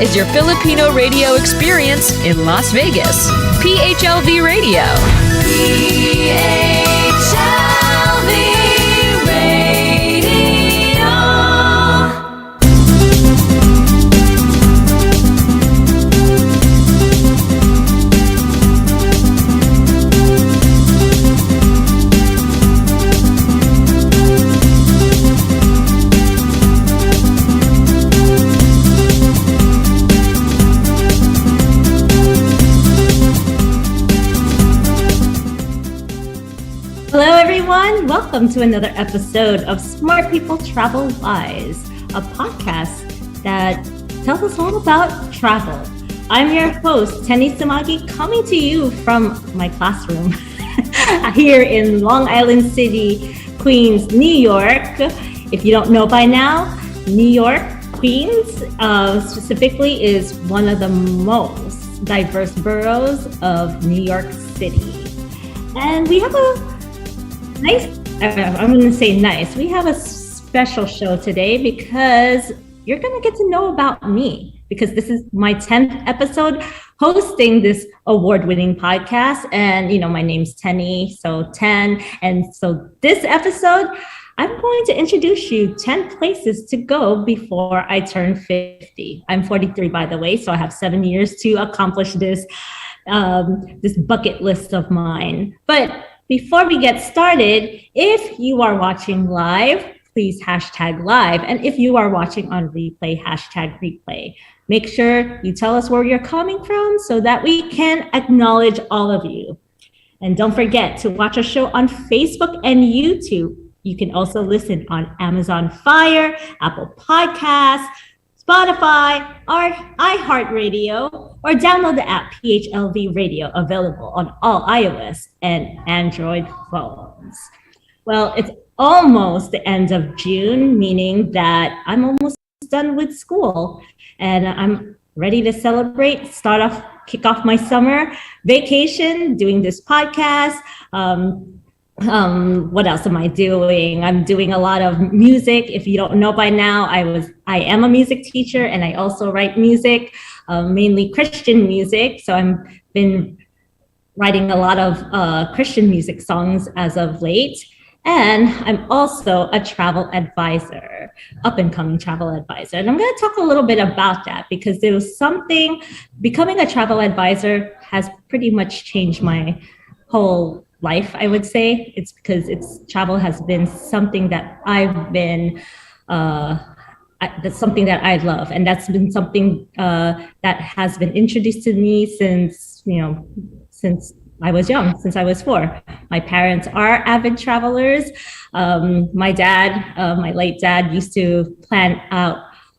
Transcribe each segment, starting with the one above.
is your Filipino radio experience in Las Vegas. PHLV Radio. PHLV Radio. Hello, everyone. Welcome to another episode of Smart People Travel Wise, a podcast that tells us all about travel. I'm your host, Tennie Savage, coming to you from my classroom here in Long Island City, Queens, New York. If you don't know by now, New York, Queens specifically is one of the most diverse boroughs of New York City. And we have we have a special show today because you're going to get to know about me, because this is my 10th episode hosting this award-winning podcast. And, my name's Tennie, so 10. And so this episode, I'm going to introduce you 10 places to go before I turn 50. I'm 43, by the way, so I have 7 years to accomplish this bucket list of mine. But before we get started, if you are watching live, please hashtag live. And if you are watching on replay, hashtag replay. Make sure you tell us where you're coming from so that we can acknowledge all of you. And don't forget to watch our show on Facebook and YouTube. You can also listen on Amazon Fire, Apple Podcasts, Spotify, or iHeartRadio, or download the app PHLV Radio, available on all iOS and Android phones. Well, it's almost the end of June, meaning that I'm almost done with school, and I'm ready to celebrate, kick off my summer vacation, doing this podcast. What else am I doing? I'm doing a lot of music. If you don't know by now, I am a music teacher, and I also write music, mainly Christian music. So I've been writing a lot of Christian music songs as of late. And I'm also a travel advisor, up-and-coming travel advisor. And I'm going to talk a little bit about that, because there was becoming a travel advisor has pretty much changed my whole life, I would say. It's because travel has been something that that's something that I love, and that's been something that has been introduced to me since I was young, since I was 4. My parents are avid travelers. My late dad, used to plan out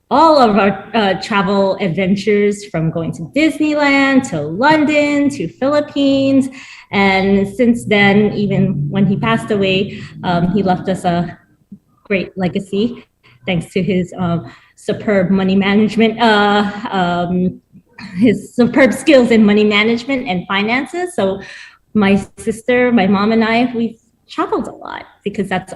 all of our travel adventures, from going to Disneyland to London to Philippines. And since then, even when he passed away, he left us a great legacy, thanks to his superb money management, his superb skills in money management and finances. So my sister, my mom, and I, we've traveled a lot because that's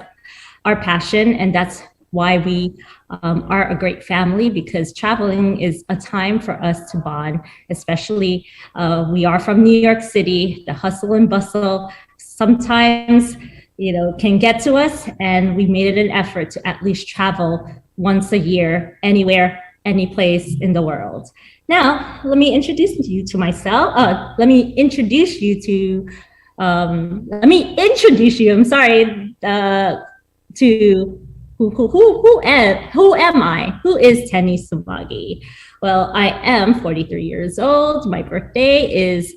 our passion, and that's why we are a great family, because traveling is a time for us to bond, especially we are from New York City. The hustle and bustle sometimes, can get to us, and we made it an effort to at least travel once a year, anywhere, any place in the world. Now, let me introduce you to myself. Let me introduce you to who am I? Who is Tennie Savage? Well, I am 43 years old. My birthday is,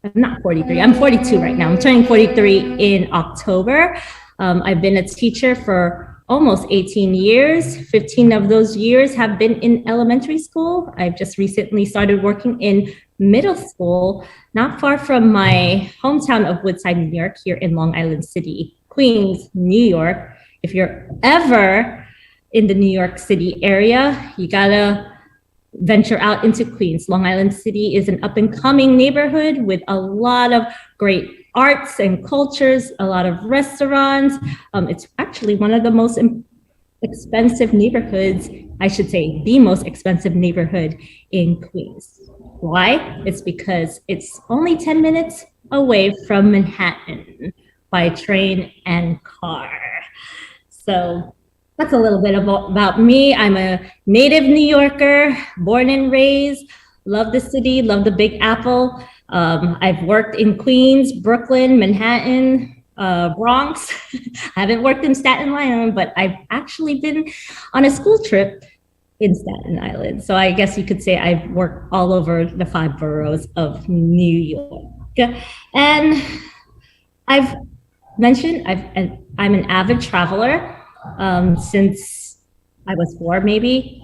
I'm not 43, I'm 42 right now. I'm turning 43 in October. I've been a teacher for almost 18 years. 15 of those years have been in elementary school. I've just recently started working in middle school, not far from my hometown of Woodside, New York, here in Long Island City, Queens, New York. If you're ever in the New York City area, you gotta venture out into Queens. Long Island City is an up-and-coming neighborhood with a lot of great arts and cultures, a lot of restaurants. It's actually one of the most expensive neighborhoods I should say, the most expensive neighborhood in Queens. Why? It's because it's only 10 minutes away from Manhattan by train and car. So that's a little bit about me. I'm a native New Yorker, born and raised, love the city, love the Big Apple. I've worked in Queens, Brooklyn, Manhattan, Bronx. I haven't worked in Staten Island, but I've actually been on a school trip in Staten Island. So I guess you could say I've worked all over the 5 boroughs of New York. And I've mentioned I'm an avid traveler since I was 4, maybe.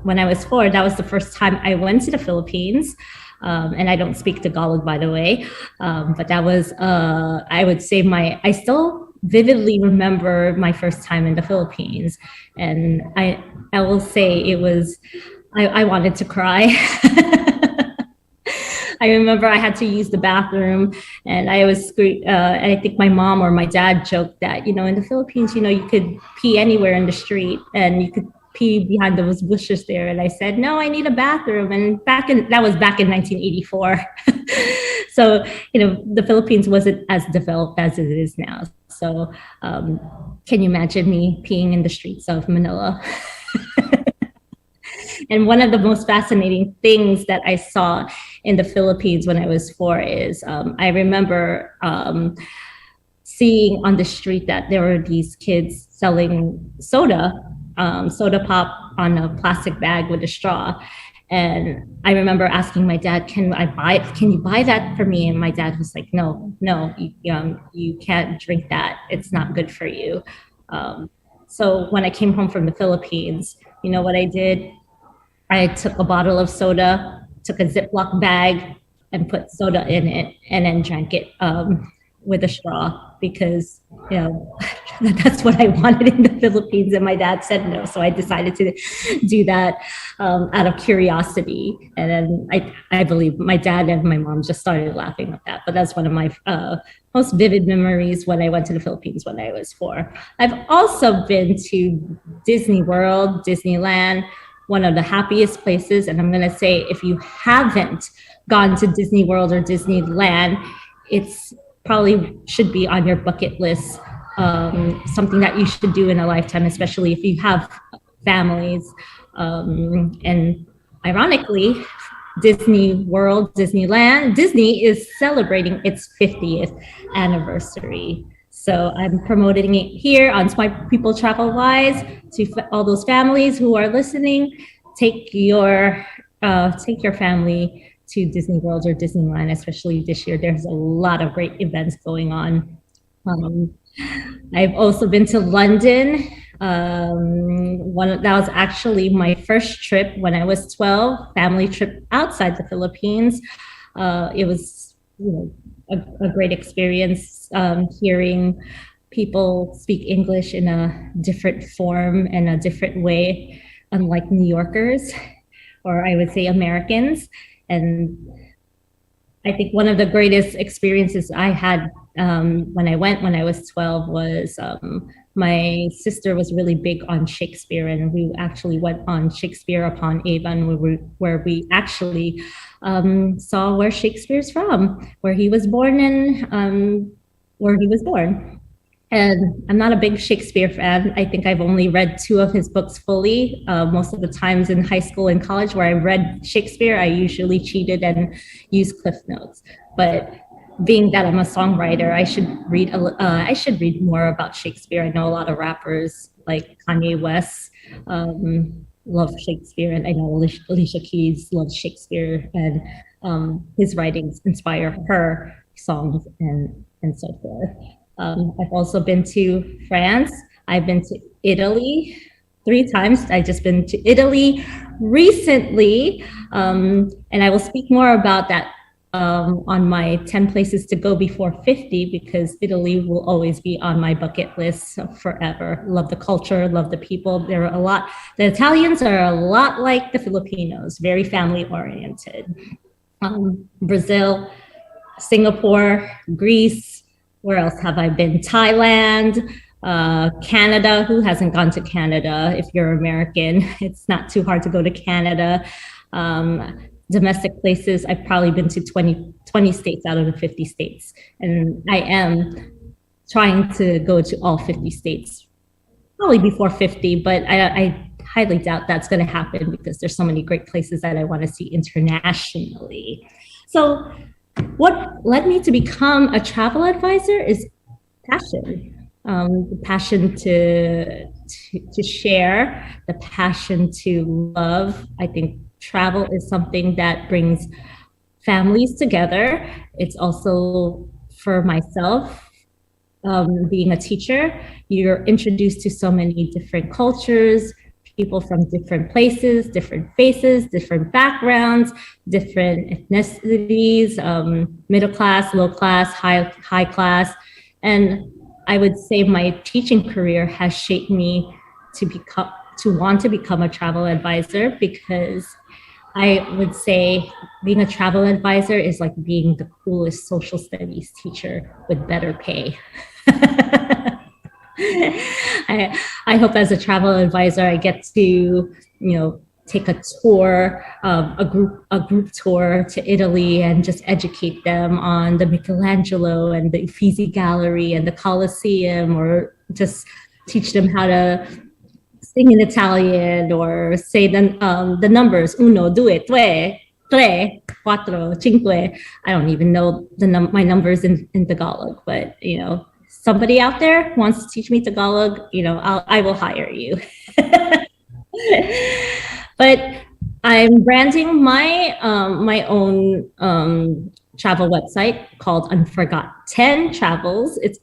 When I was 4, that was the first time I went to the Philippines. And I don't speak Tagalog, by the way. But that was, I would say I still vividly remember my first time in the Philippines. And I will say it was, I wanted to cry. I remember I had to use the bathroom and I think my mom or my dad joked that, in the Philippines, you could pee anywhere in the street and you could pee behind those bushes there. And I said, no, I need a bathroom. And that was back in 1984. So, the Philippines wasn't as developed as it is now. So can you imagine me peeing in the streets of Manila? And one of the most fascinating things that I saw in the Philippines when I was 4 is I remember seeing on the street that there were these kids selling soda pop on a plastic bag with a straw. And I remember asking my dad, can you buy that for me? And my dad was like, no, you can't drink that. It's not good for you. So when I came home from the Philippines, you know what I did? I took a bottle of soda, took a Ziploc bag and put soda in it and then drank it with a straw because, that's what I wanted in the Philippines. And my dad said no. So I decided to do that out of curiosity. And then I believe my dad and my mom just started laughing at that. But that's one of my most vivid memories when I went to the Philippines when I was 4. I've also been to Disney World, Disneyland, one of the happiest places. And I'm going to say, if you haven't gone to Disney World or Disneyland, it's probably should be on your bucket list, something that you should do in a lifetime, especially if you have families. And ironically, Disney World, Disneyland, Disney is celebrating its 50th anniversary. So I'm promoting it here on Smart People Travel Wise to all those families who are listening. Take your family to Disney World or Disneyland, especially this year. There's a lot of great events going on. I've also been to London. That was actually my first trip when I was 12, family trip outside the Philippines. It was, a great experience, hearing people speak English in a different form and a different way, unlike New Yorkers, or I would say Americans. And I think one of the greatest experiences I had when I was 12 was my sister was really big on Shakespeare, and we actually went on Shakespeare upon Avon, where we actually saw where Shakespeare's from, where he was born and where he was born. And I'm not a big Shakespeare fan. I think I've only read 2 of his books fully. Most of the times in high school and college where I read Shakespeare, I usually cheated and used Cliff Notes. But being that I'm a songwriter, I should read more about Shakespeare. I know a lot of rappers like Kanye West love Shakespeare, and I know Alicia Keys loves Shakespeare, and his writings inspire her songs and so forth. I've also been to France. I've been to Italy 3 times. I've just been to Italy recently, and I will speak more about that on my 10 places to go before 50, because Italy will always be on my bucket list forever. Love the culture, love the people. The Italians are a lot like the Filipinos, very family oriented. Brazil, Singapore, Greece. Where else have I been? Thailand, Canada. Who hasn't gone to Canada? If you're American, it's not too hard to go to Canada. Domestic places, I've probably been to 20 states out of the 50 states. And I am trying to go to all 50 states, probably before 50, but I highly doubt that's going to happen because there's so many great places that I want to see internationally. So what led me to become a travel advisor is passion. The passion to share, the passion to love. I think travel is something that brings families together. It's also for myself, being a teacher, you're introduced to so many different cultures, people from different places, different faces, different backgrounds, different ethnicities, middle class, low class, high class. And I would say my teaching career has shaped me to want to become a travel advisor, because I would say being a travel advisor is like being the coolest social studies teacher with better pay. I hope as a travel advisor, I get to, take a tour, a group tour to Italy and just educate them on the Michelangelo and the Uffizi Gallery and the Colosseum, or just teach them how to sing in Italian or say the numbers, uno, due, tre, quattro, cinque. I don't even know my numbers in Tagalog, but somebody out there wants to teach me Tagalog, I will hire you. But I'm branding my own travel website called Unforgotten Travels. It's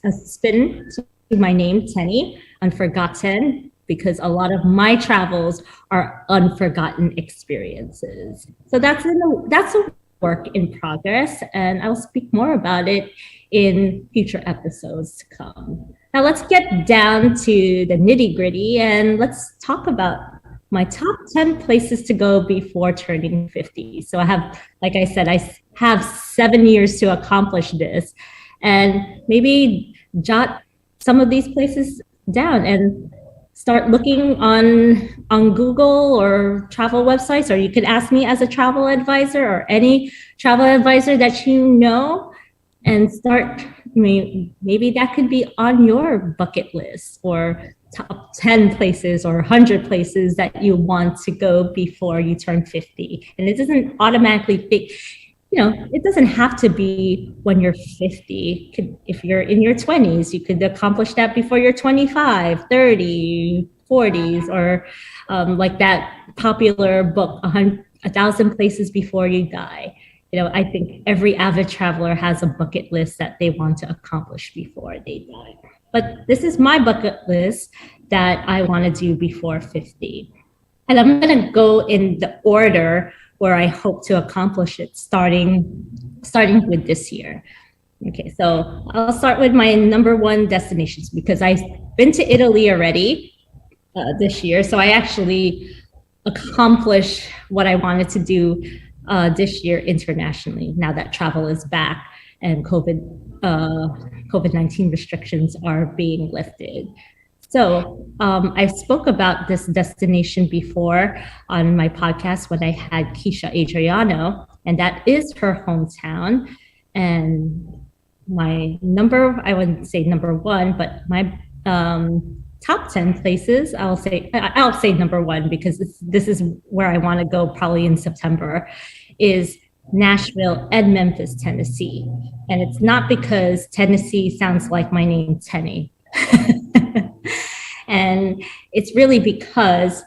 a spin to my name, Tennie, Unforgotten, because a lot of my travels are unforgotten experiences. So that's a work in progress, and I'll speak more about it in future episodes to come. Now let's get down to the nitty gritty and let's talk about my top 10 places to go before turning 50. So I have, like I said, I have 7 years to accomplish this, and maybe jot some of these places down and start looking on Google or travel websites, or you could ask me as a travel advisor or any travel advisor that and start, maybe that could be on your bucket list, or top 10 places or 100 places that you want to go before you turn 50. And it doesn't automatically it doesn't have to be when you're 50. If you're in your 20s, you could accomplish that before you're 25, 30, 40s, or like that popular book, 1,000 Places Before You Die. I think every avid traveler has a bucket list that they want to accomplish before they die. But this is my bucket list that I want to do before 50. And I'm going to go in the order where I hope to accomplish it, starting with this year. Okay, so I'll start with my number one destinations, because I've been to Italy already this year. So I actually accomplished what I wanted to do this year internationally, now that travel is back and COVID-19 restrictions are being lifted. So I spoke about this destination before on my podcast when I had Keisha Adriano, and that is her hometown. And my I wouldn't say number one, but my top 10 places, I'll say number one, because this is where I want to go probably in September, is Nashville and Memphis, Tennessee. And it's not because Tennessee sounds like my name, Tennie. And it's really because,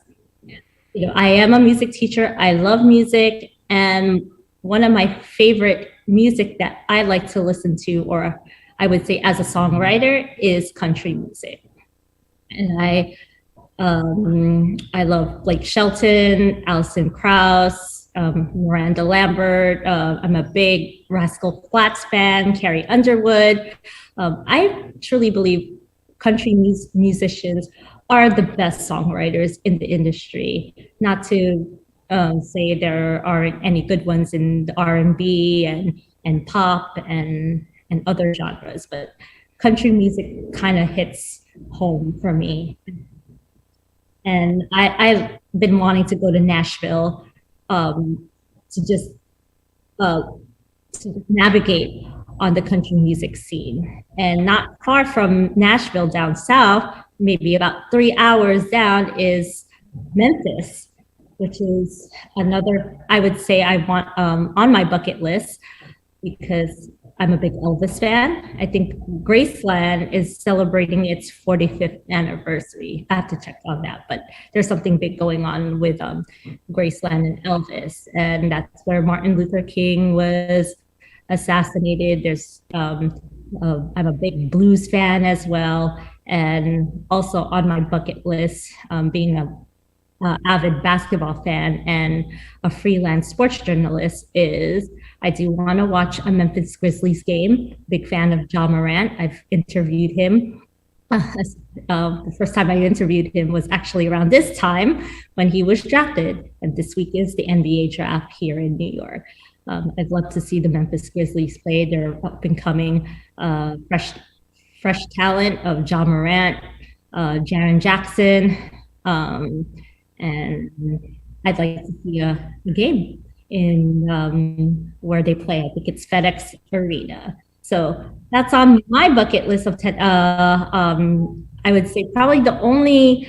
I am a music teacher. I love music. And one of my favorite music that I like to listen to, or I would say as a songwriter, is country music. And I love Blake Shelton, Alison Krauss, Miranda Lambert. I'm a big Rascal Flatts fan, Carrie Underwood. I truly believe country musicians are the best songwriters in the industry. Not to say there aren't any good ones in the R&B and pop and other genres, but country music kind of hits home for me. And I've been wanting to go to Nashville to just to navigate on the country music scene. And not far from Nashville down south, maybe about 3 hours down, is Memphis, which is another, I would say, I want on my bucket list, because I'm a big Elvis fan. I think Graceland is celebrating its 45th anniversary. I have to check on that, but there's something big going on with Graceland and Elvis, and that's where Martin Luther King was assassinated. There's I'm a big blues fan as well, and also on my bucket list, being a avid basketball fan and a freelance sports journalist, is I do want to watch a Memphis Grizzlies game. Big fan of Ja Morant. I've interviewed him. The first time I interviewed him was actually around this time when he was drafted. And this week is the NBA draft here in New York. I'd love to see the Memphis Grizzlies play. They're up and coming, fresh talent of Ja Morant, Jaren Jackson, and I'd like to see a game in where they play. I think it's FedEx Arena. So that's on my bucket list of I would say probably the only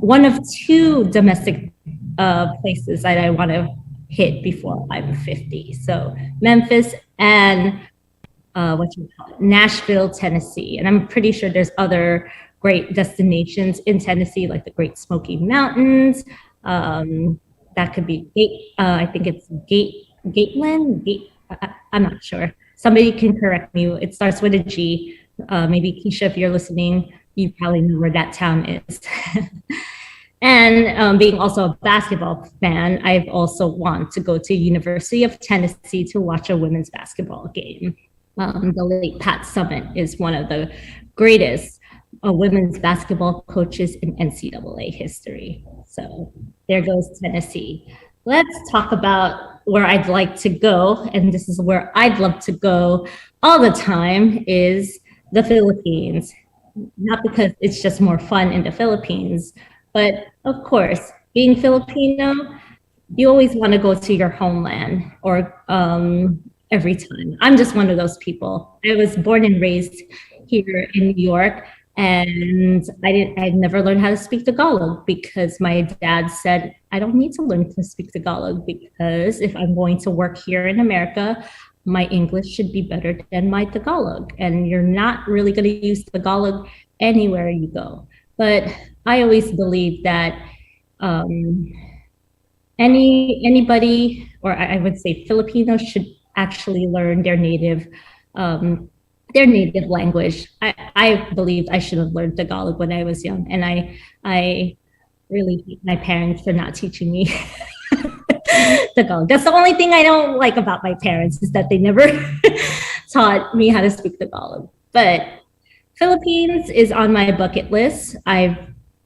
one of two domestic places that I want to hit before I'm 50. So Memphis and Nashville, Tennessee. And I'm pretty sure there's other great destinations in Tennessee, like the Great Smoky Mountains. That could be I think it's Gateland. I'm not sure. Somebody can correct me. It starts with a G. Maybe Keisha, if you're listening, you probably know where that town is. And being also a basketball fan, I've also want to go to University of Tennessee to watch a women's basketball game. The late Pat Summitt is one of the greatest women's basketball coaches in NCAA history. So there goes Tennessee. Let's talk about where I'd like to go. And this is where I'd love to go all the time, is the Philippines. Not because it's just more fun in the Philippines, but of course, being Filipino, you always want to go to your homeland, or every time. I'm just one of those people. I was born and raised here in New York, and I never learned how to speak Tagalog, because my dad said, I don't need to learn to speak Tagalog, because if I'm going to work here in America, my English should be better than my Tagalog. And you're not really going to use Tagalog anywhere you go. But I always believe that anybody, or I would say Filipinos, should actually learn their native language. I believe I should have learned Tagalog when I was young, and I really hate my parents for not teaching me Tagalog. That's the only thing I don't like about my parents, is that they never taught me how to speak Tagalog. But Philippines is on my bucket list. I've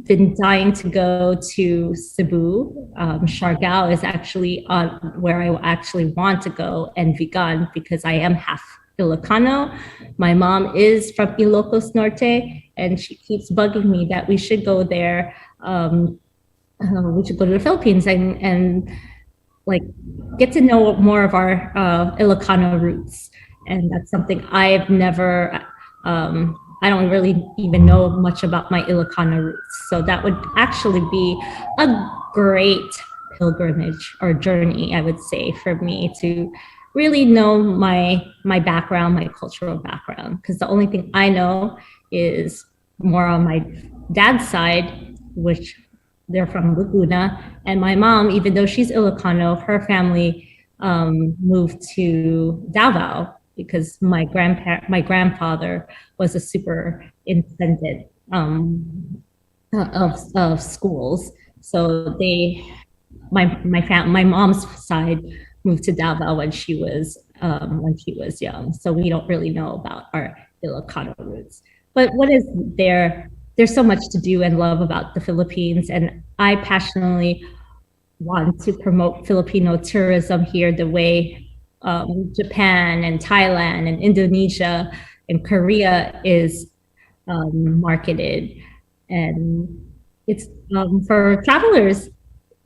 been dying to go to Cebu. Siargao is actually on where I actually want to go, and Vigan, because I am half Ilocano. My mom is from Ilocos Norte, and she keeps bugging me that we should go there. We should go to the Philippines and like get to know more of our Ilocano roots. And that's something I've never, I don't really even know much about my Ilocano roots. So that would actually be a great pilgrimage or journey, I would say, for me to really know my background, my cultural background. Because the only thing I know is more on my dad's side, which they're from Laguna. And my mom, even though she's Ilocano, her family moved to Davao, because my grandfather was a superintendent of schools. So my mom's side moved to Davao when she was young. So we don't really know about our Ilocano roots. But what is there? There's so much to do and love about the Philippines, and I passionately want to promote Filipino tourism here the way Japan and Thailand and Indonesia and Korea is marketed. And it's for travelers.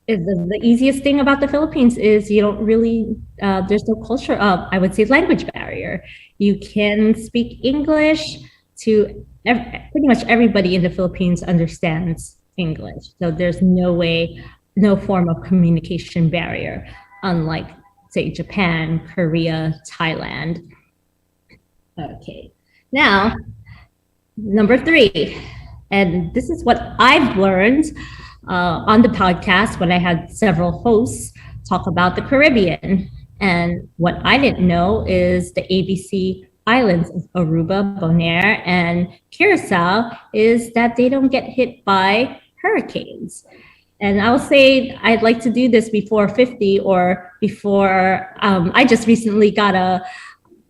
The easiest thing about the Philippines is you don't really, there's no culture of, I would say, language barrier. You can speak English to pretty much everybody in the Philippines understands English. So there's no form of communication barrier, unlike, say, Japan, Korea, Thailand. Okay, now, number 3. And this is what I've learned on the podcast when I had several hosts talk about the Caribbean. And what I didn't know is the ABC islands of Aruba, Bonaire, and Curacao is that they don't get hit by hurricanes. And I'll say I'd like to do this before 50 or before, I just recently got a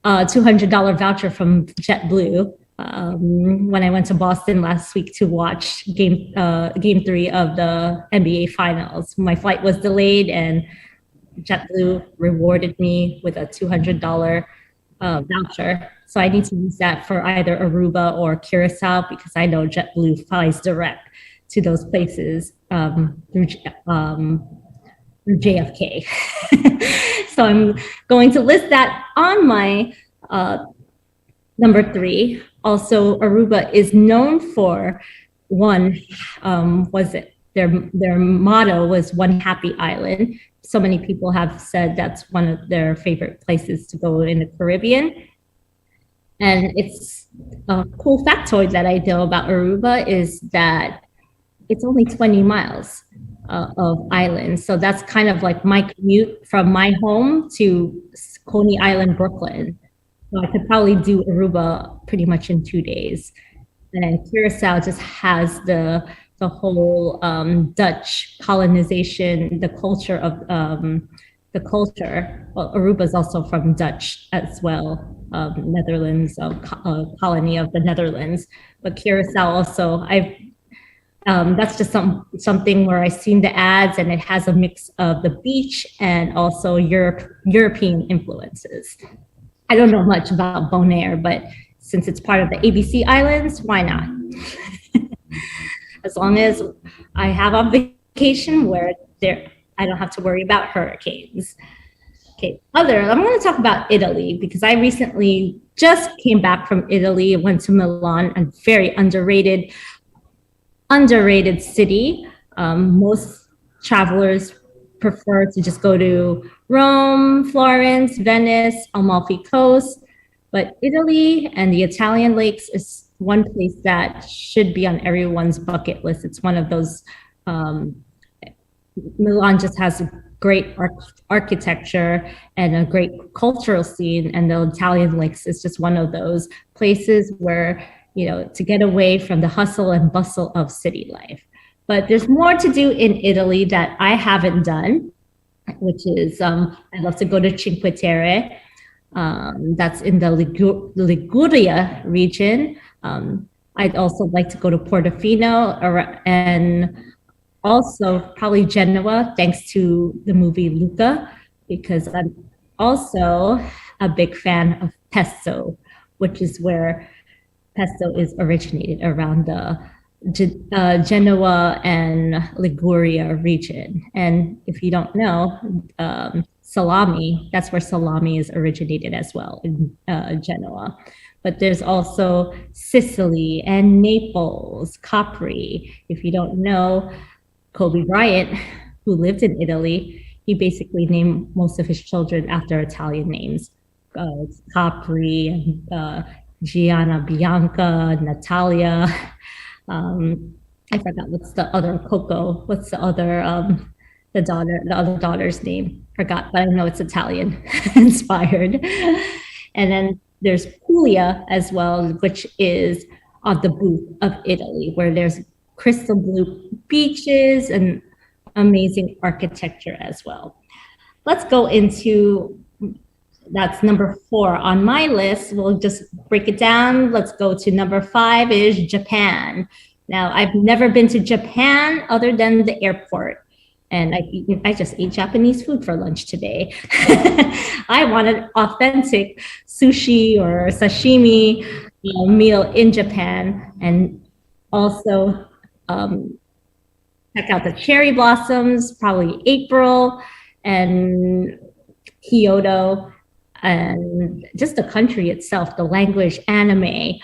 $200 voucher from JetBlue when I went to Boston last week to watch game 3 of the NBA Finals. My flight was delayed, and JetBlue rewarded me with a $200 voucher. So I need to use that for either Aruba or Curacao because I know JetBlue flies direct to those places through JFK. So I'm going to list that on my number 3. Also, Aruba is known for their motto was one happy island. So many people have said that's one of their favorite places to go in the Caribbean. And it's a cool factoid that I know about Aruba is that it's only 20 miles of islands. So that's kind of like my commute from my home to Coney Island, Brooklyn. So I could probably do Aruba pretty much in 2 days. And then Curacao just has the whole Dutch colonization, the culture of the culture. Well, Aruba is also from Dutch as well, Netherlands, colony of the Netherlands. But Curacao also, that's just something where I've seen the ads, and it has a mix of the beach and also European influences. I don't know much about Bonaire, but since it's part of the ABC Islands, why not? As long as I have a vacation where I don't have to worry about hurricanes. Okay, I'm going to talk about Italy because I recently just came back from Italy and went to Milan, a very underrated city. Most travelers prefer to just go to Rome, Florence, Venice, Amalfi Coast, but Italy and the Italian lakes is one place that should be on everyone's bucket list. It's one of those, Milan just has a great architecture and a great cultural scene, and the Italian lakes is just one of those places where, to get away from the hustle and bustle of city life. But there's more to do in Italy that I haven't done, which is I'd love to go to Cinque Terre. That's in the Liguria region. I'd also like to go to Portofino and also probably Genoa, thanks to the movie Luca, because I'm also a big fan of pesto, which is where pesto is originated around the Genoa and Liguria region. And if you don't know, salami, that's where salami is originated as well in Genoa. But there's also Sicily and Naples, Capri. If you don't know, Kobe Bryant, who lived in Italy, he basically named most of his children after Italian names. Capri, Gianna, Bianca, Natalia. I forgot what's the other Coco. What's the other the other daughter's name? Forgot, but I know it's Italian inspired. And then there's Puglia as well, which is on the boot of Italy, where there's crystal blue beaches and amazing architecture as well. Let's go into, that's number 4 on my list. We'll just break it down. Let's go to number 5 is Japan. Now, I've never been to Japan other than the airport. And I just ate Japanese food for lunch today. I wanted authentic sushi or sashimi meal in Japan, and also check out the cherry blossoms, probably April, and Kyoto, and just the country itself, the language, anime,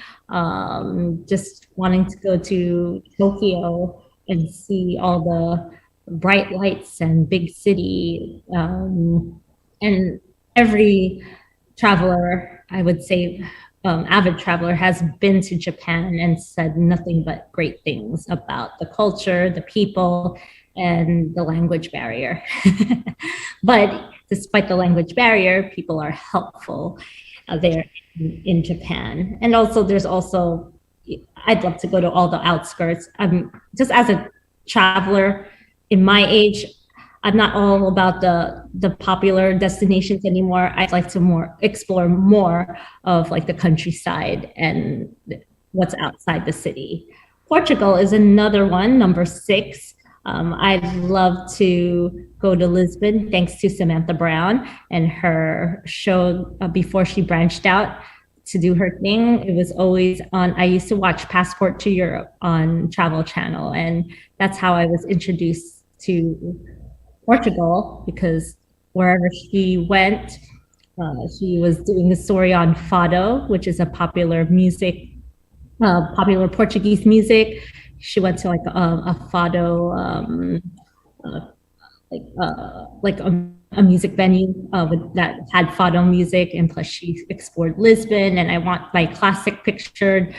just wanting to go to Tokyo and see all the bright lights and big city. And every traveler, I would say, avid traveler has been to Japan and said nothing but great things about the culture, the people, and the language barrier. But despite the language barrier, people are helpful there in Japan. And also, I'd love to go to all the outskirts. Just as a traveler in my age, I'm not all about the popular destinations anymore. I'd like to explore more of like the countryside and what's outside the city. Portugal is another one, number 6. I'd love to go to Lisbon, thanks to Samantha Brown and her show before she branched out to do her thing. It was always on, I used to watch Passport to Europe on Travel Channel, and that's how I was introduced to Portugal, because wherever she went, she was doing a story on fado, which is a popular Portuguese music. She went to like a fado, a music venue that had fado music, and plus she explored Lisbon. And I want my classic pictured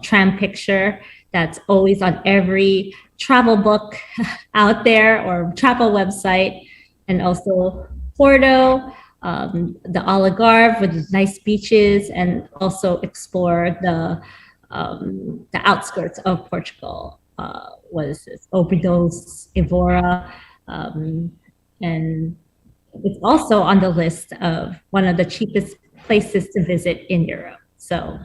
tram picture that's always on every travel book out there or travel website. And also Porto, the Algarve with nice beaches, and also explore the outskirts of Portugal, was Óbidos, Evora, and it's also on the list of one of the cheapest places to visit in Europe. So,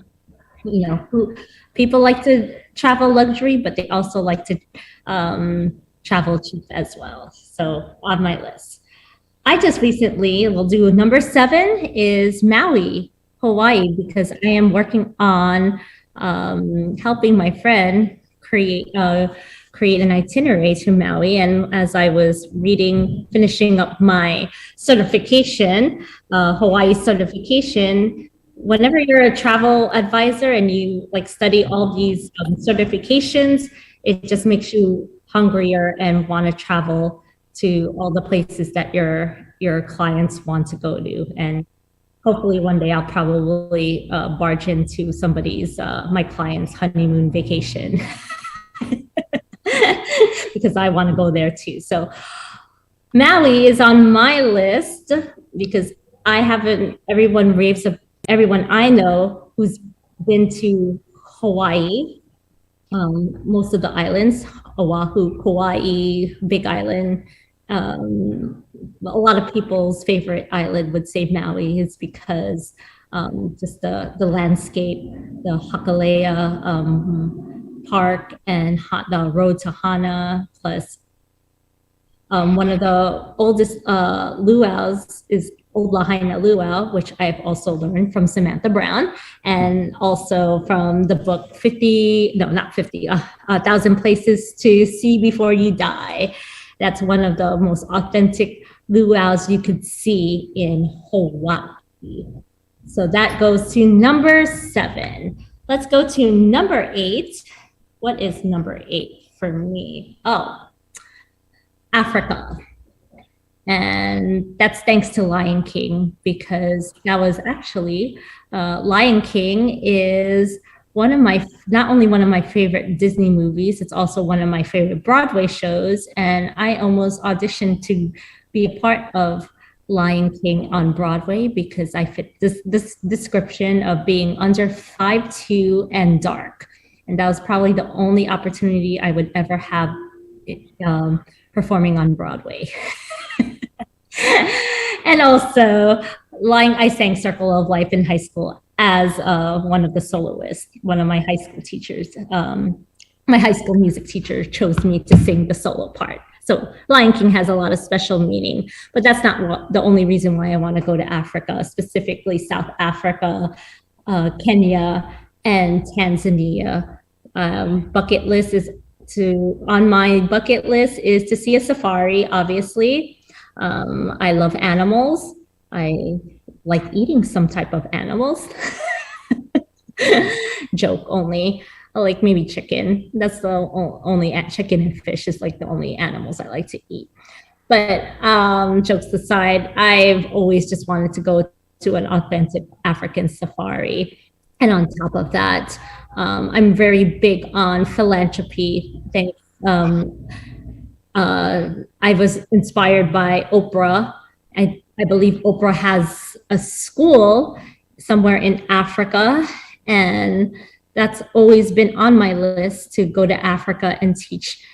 people like to travel luxury, but they also like to travel cheap as well. So on my list, I just recently will do number 7 is Maui, Hawaii, because I am working on helping my friend create an itinerary to Maui. And as I was finishing up my certification, Hawaii certification, whenever you're a travel advisor and you like study all these certifications, it just makes you hungrier and want to travel to all the places that your clients want to go to. And hopefully one day I'll probably barge into my client's honeymoon vacation because I want to go there too. So Maui is on my list because everyone I know who's been to Hawaii, most of the islands, Oahu, Kauai, Big Island, a lot of people's favorite island would say Maui is because just the landscape, the Hakalea Park, and the road to Hana, plus one of the oldest luau's is Old Lahaina Luau, which I've also learned from Samantha Brown, and also from the book 1,000 Places to See Before You Die. That's one of the most authentic luau's you could see in Hawaii. So that goes to number 7. Let's go to number 8. What is number 8 for me? Oh, Africa. And that's thanks to Lion King, because that was actually, Lion King is not only one of my favorite Disney movies, it's also one of my favorite Broadway shows. And I almost auditioned to be a part of Lion King on Broadway because I fit this description of being under 5'2" and dark. And that was probably the only opportunity I would ever have performing on Broadway. And also, I sang Circle of Life in high school as one of the soloists. One of my high school teachers, my high school music teacher chose me to sing the solo part. So Lion King has a lot of special meaning, but that's not the only reason why I want to go to Africa, specifically South Africa, Kenya, and Tanzania. On my bucket list is to see a safari, obviously. I love animals. I like eating some type of animals. Joke only. I like maybe chicken. That's the only chicken and fish is like the only animals I like to eat. But jokes aside, I've always just wanted to go to an authentic African safari. And on top of that, I'm very big on philanthropy. I was inspired by Oprah. I believe Oprah has a school somewhere in Africa, and that's always been on my list to go to Africa and teach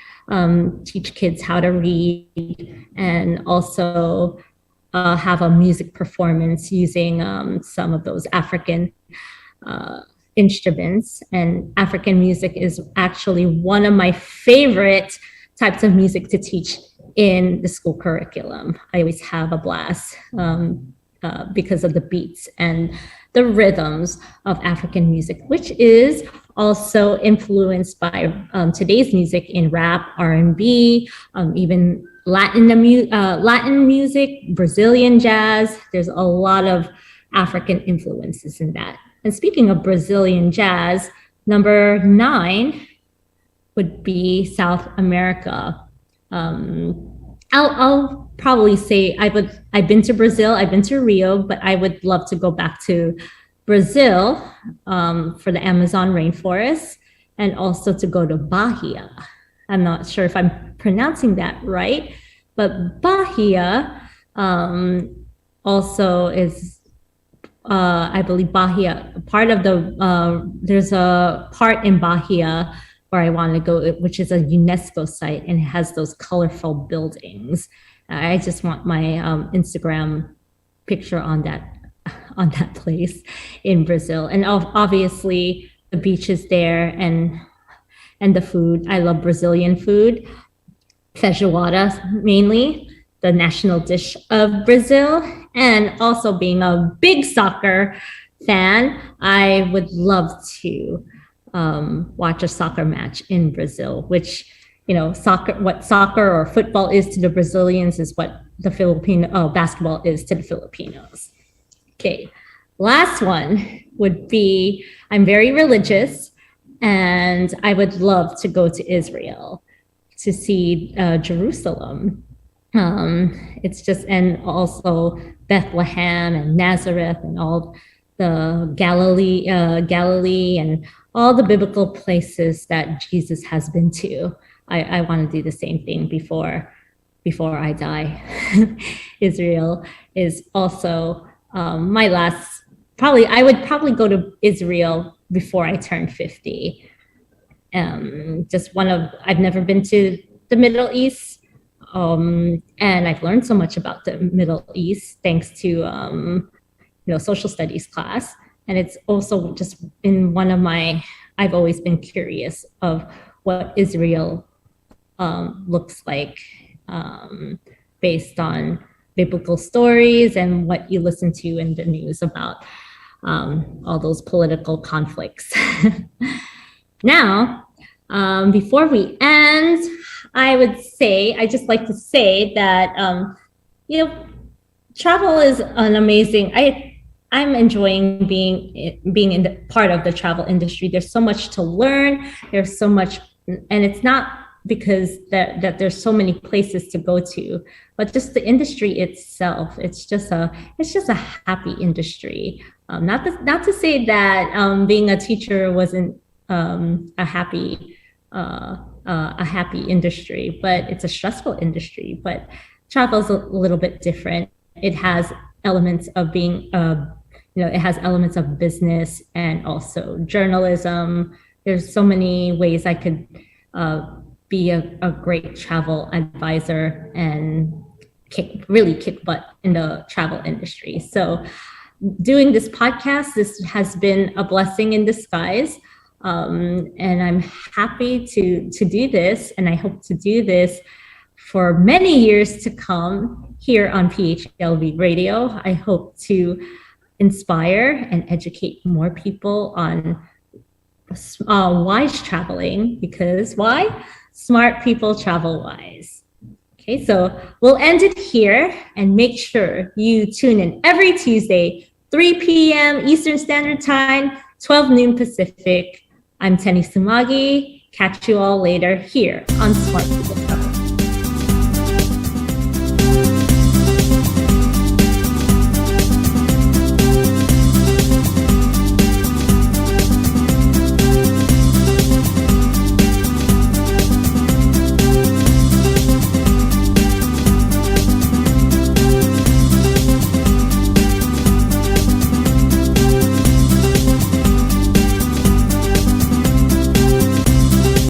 kids how to read, and also have a music performance using some of those African instruments. And African music is actually one of my favorite types of music to teach in the school curriculum. I always have a blast because of the beats and the rhythms of African music, which is also influenced by today's music in rap, R&B, even Latin music, Brazilian jazz. There's a lot of African influences in that. And speaking of Brazilian jazz, number 9 would be South America. I'll probably say I've been to Brazil, I've been to Rio, but I would love to go back to Brazil for the Amazon rainforest, and also to go to Bahia. I'm not sure if I'm pronouncing that right, but Bahia also is, I believe Bahia, part of there's a part in Bahia where I want to go, which is a UNESCO site, and it has those colorful buildings. I just want my Instagram picture on that place in Brazil. And obviously the beaches there and the food. I love Brazilian food. Feijoada, mainly the national dish of Brazil. And also being a big soccer fan, I would love to watch a soccer match in Brazil, which, what soccer or football is to the Brazilians is what the basketball is to the Filipinos. Okay, last one would be, I'm very religious, and I would love to go to Israel to see Jerusalem. It's just, and also Bethlehem and Nazareth and all the Galilee and all the biblical places that Jesus has been to. I want to do the same thing before I die. Israel is also my last, I would probably go to Israel before I turn 50. I've never been to the Middle East. And I've learned so much about the Middle East thanks to, social studies class. And it's also just in I've always been curious of what Israel looks like based on biblical stories and what you listen to in the news about all those political conflicts. Now, before we end, I just like to say that, travel is an amazing, I'm enjoying being in the part of the travel industry. There's so much to learn. There's so much, and it's not because that there's so many places to go to, but just the industry itself. It's just a happy industry. Not to say that being a teacher wasn't a happy industry, but it's a stressful industry. But travel is a little bit different. It has elements of being, it has elements of business and also journalism. There's so many ways I could be a great travel advisor and really kick butt in the travel industry. So doing this podcast, this has been a blessing in disguise. And I'm happy to do this, and I hope to do this for many years to come here on PHLV Radio. I hope to inspire and educate more people on wise traveling, because why? Smart people travel wise. Okay, so we'll end it here, and make sure you tune in every Tuesday, 3 p.m. Eastern Standard Time, 12 noon Pacific. I'm Tennie Savage. Catch you all later here on Smart People Travel.